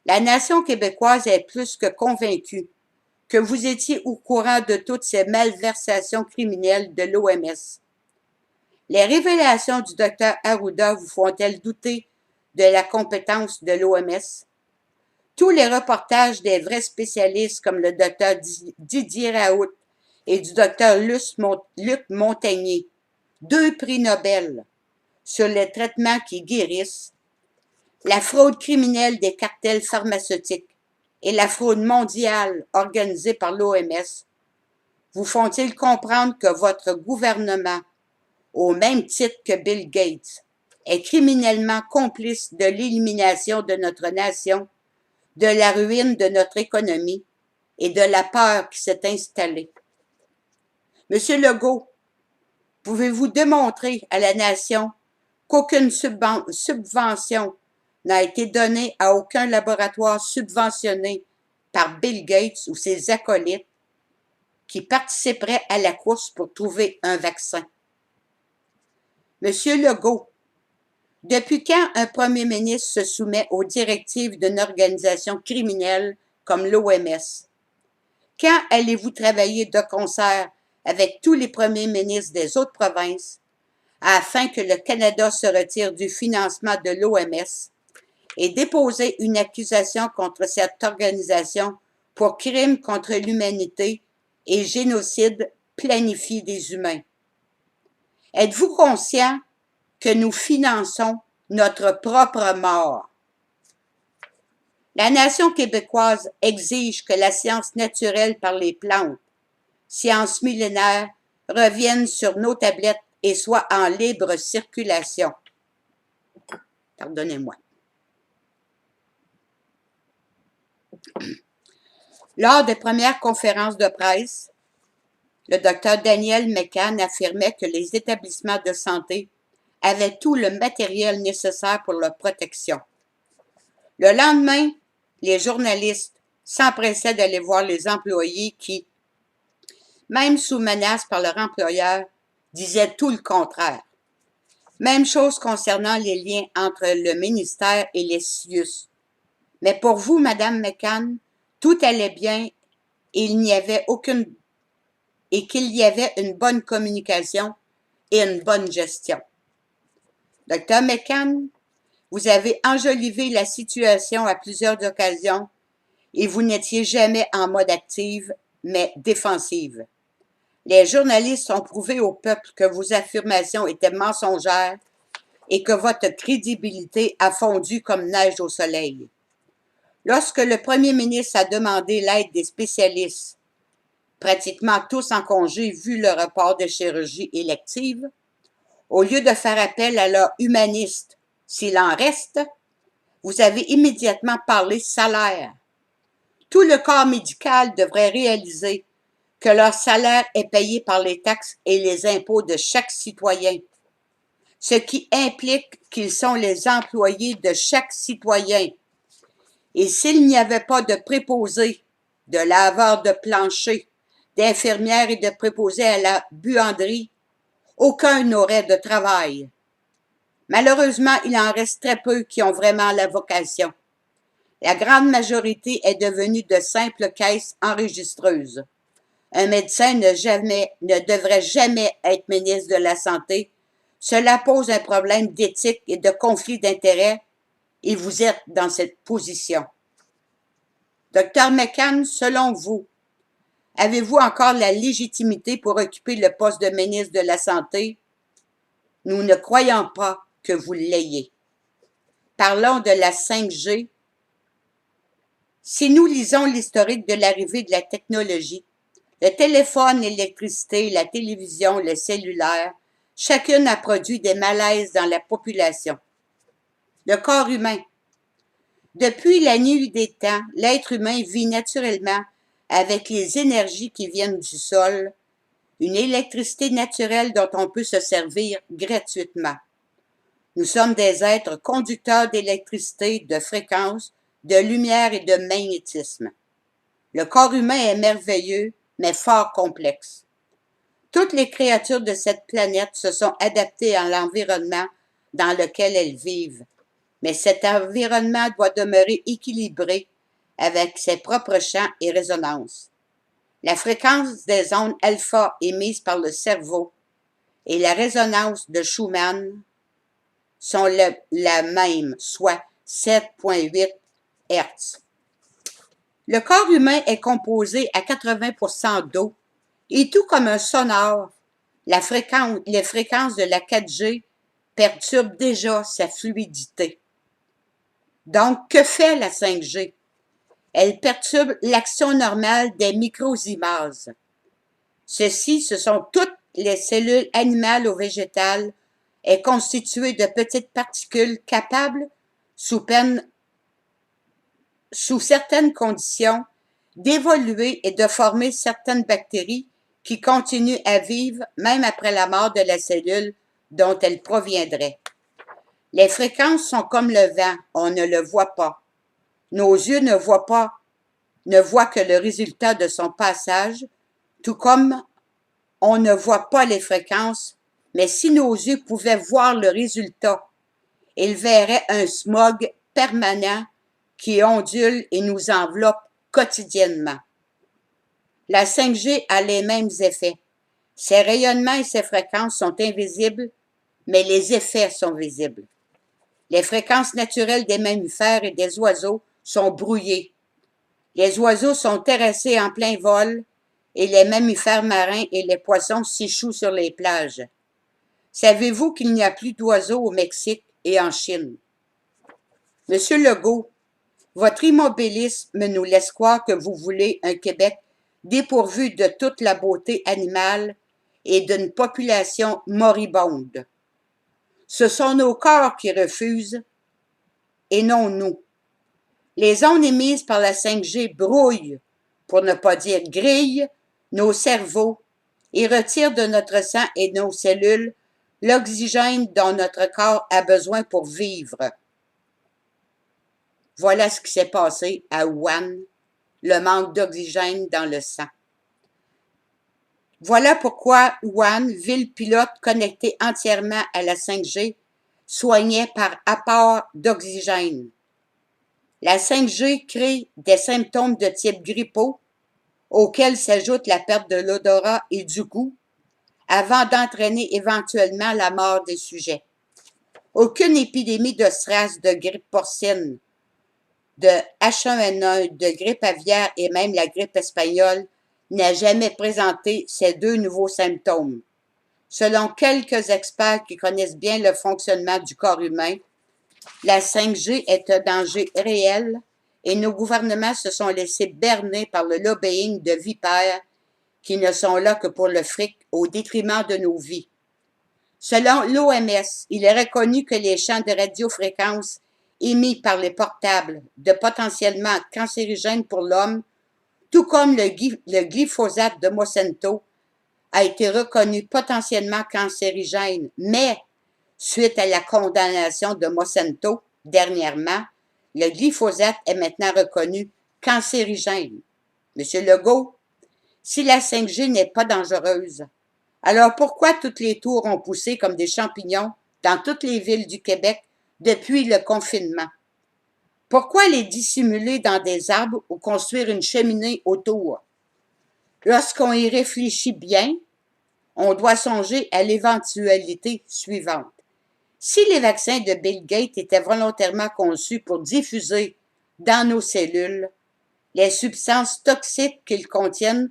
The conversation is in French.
La nation québécoise est plus que convaincue que vous étiez au courant de toutes ces malversations criminelles de l'OMS. Les révélations du Dr Arruda vous font-elles douter de la compétence de l'OMS? Tous les reportages des vrais spécialistes comme le Dr Didier Raoult et du Dr Luc Montagnier, 2 prix Nobel, sur les traitements qui guérissent, la fraude criminelle des cartels pharmaceutiques et la fraude mondiale organisée par l'OMS, vous font-ils comprendre que votre gouvernement, au même titre que Bill Gates, est criminellement complice de l'élimination de notre nation, de la ruine de notre économie et de la peur qui s'est installée? Monsieur Legault, pouvez-vous démontrer à la nation qu'aucune subvention n'a été donnée à aucun laboratoire subventionné par Bill Gates ou ses acolytes qui participeraient à la course pour trouver un vaccin? Monsieur Legault, depuis quand un premier ministre se soumet aux directives d'une organisation criminelle comme l'OMS? Quand allez-vous travailler de concert avec tous les premiers ministres des autres provinces afin que le Canada se retire du financement de l'OMS et déposer une accusation contre cette organisation pour crimes contre l'humanité et génocide planifié des humains? Êtes-vous conscient que nous finançons notre propre mort? La nation québécoise exige que la science naturelle par les plantes, science millénaire, revienne sur nos tablettes et soit en libre circulation. Pardonnez-moi. Lors des premières conférences de presse, le Dr Daniel McCann affirmait que les établissements de santé avaient tout le matériel nécessaire pour leur protection. Le lendemain, les journalistes s'empressaient d'aller voir les employés qui, même sous menace par leur employeur, disaient tout le contraire. Même chose concernant les liens entre le ministère et les CIUS. Mais pour vous, Madame McCann, tout allait bien et qu'il y avait une bonne communication et une bonne gestion. Dr McCann, vous avez enjolivé la situation à plusieurs occasions et vous n'étiez jamais en mode active, mais défensive. Les journalistes ont prouvé au peuple que vos affirmations étaient mensongères et que votre crédibilité a fondu comme neige au soleil. Lorsque le premier ministre a demandé l'aide des spécialistes, pratiquement tous en congé vu le report de chirurgie élective, au lieu de faire appel à leurs humanistes, s'il en reste, vous avez immédiatement parlé salaire. Tout le corps médical devrait réaliser que leur salaire est payé par les taxes et les impôts de chaque citoyen, ce qui implique qu'ils sont les employés de chaque citoyen. Et s'il n'y avait pas de préposés, de laveurs de plancher, d'infirmières et de préposés à la buanderie, aucun n'aurait de travail. Malheureusement, il en reste très peu qui ont vraiment la vocation. La grande majorité est devenue de simples caisses enregistreuses. Un médecin ne devrait jamais être ministre de la Santé. Cela pose un problème d'éthique et de conflit d'intérêts et vous êtes dans cette position. Dr McCann, selon vous, avez-vous encore la légitimité pour occuper le poste de ministre de la Santé? Nous ne croyons pas que vous l'ayez. Parlons de la 5G. Si nous lisons l'historique de l'arrivée de la technologie, le téléphone, l'électricité, la télévision, le cellulaire, chacune a produit des malaises dans la population. Le corps humain. Depuis la nuit des temps, l'être humain vit naturellement avec les énergies qui viennent du sol, une électricité naturelle dont on peut se servir gratuitement. Nous sommes des êtres conducteurs d'électricité, de fréquence, de lumière et de magnétisme. Le corps humain est merveilleux, mais fort complexe. Toutes les créatures de cette planète se sont adaptées à l'environnement dans lequel elles vivent. mais cet environnement doit demeurer équilibré avec ses propres champs et résonances. La fréquence des ondes alpha émises par le cerveau et la résonance de Schumann sont la même, soit 7,8 Hz. Le corps humain est composé à 80% d'eau et tout comme un sonore, les fréquences de la 4G perturbent déjà sa fluidité. Donc, que fait la 5G? Elle perturbe l'action normale des microzymases. Ceci, ce sont toutes les cellules animales ou végétales et constituées de petites particules capables, sous certaines conditions, d'évoluer et de former certaines bactéries qui continuent à vivre même après la mort de la cellule dont elles proviendraient. Les fréquences sont comme le vent, on ne le voit pas. Nos yeux ne voient que le résultat de son passage, tout comme on ne voit pas les fréquences, mais si nos yeux pouvaient voir le résultat, ils verraient un smog permanent qui ondule et nous enveloppe quotidiennement. La 5G a les mêmes effets. Ses rayonnements et ses fréquences sont invisibles, mais les effets sont visibles. Les fréquences naturelles des mammifères et des oiseaux sont brouillées. Les oiseaux sont terrassés en plein vol et les mammifères marins et les poissons s'échouent sur les plages. Savez-vous qu'il n'y a plus d'oiseaux au Mexique et en Chine? Monsieur Legault, votre immobilisme nous laisse croire que vous voulez un Québec dépourvu de toute la beauté animale et d'une population moribonde. Ce sont nos corps qui refusent et non nous. Les ondes émises par la 5G brouillent, pour ne pas dire grillent, nos cerveaux et retirent de notre sang et de nos cellules l'oxygène dont notre corps a besoin pour vivre. Voilà ce qui s'est passé à Wuhan, le manque d'oxygène dans le sang. Voilà pourquoi Wuhan, ville pilote connectée entièrement à la 5G, soignait par apport d'oxygène. La 5G crée des symptômes de type grippaux, auxquels s'ajoute la perte de l'odorat et du goût, avant d'entraîner éventuellement la mort des sujets. Aucune épidémie de SRAS, de grippe porcine, de H1N1, de grippe aviaire et même la grippe espagnole n'a jamais présenté ces deux nouveaux symptômes. Selon quelques experts qui connaissent bien le fonctionnement du corps humain, la 5G est un danger réel et nos gouvernements se sont laissés berner par le lobbying de vipères qui ne sont là que pour le fric au détriment de nos vies. Selon l'OMS, il est reconnu que les champs de radiofréquences émis par les portables de potentiellement cancérigènes pour l'homme, tout comme le glyphosate de Monsanto, a été reconnu potentiellement cancérigène, mais suite à la condamnation de Monsanto dernièrement, le glyphosate est maintenant reconnu cancérigène. Monsieur Legault, si la 5G n'est pas dangereuse, alors pourquoi toutes les tours ont poussé comme des champignons dans toutes les villes du Québec depuis le confinement? Pourquoi les dissimuler dans des arbres ou construire une cheminée autour? Lorsqu'on y réfléchit bien, on doit songer à l'éventualité suivante. Si les vaccins de Bill Gates étaient volontairement conçus pour diffuser dans nos cellules les substances toxiques qu'ils contiennent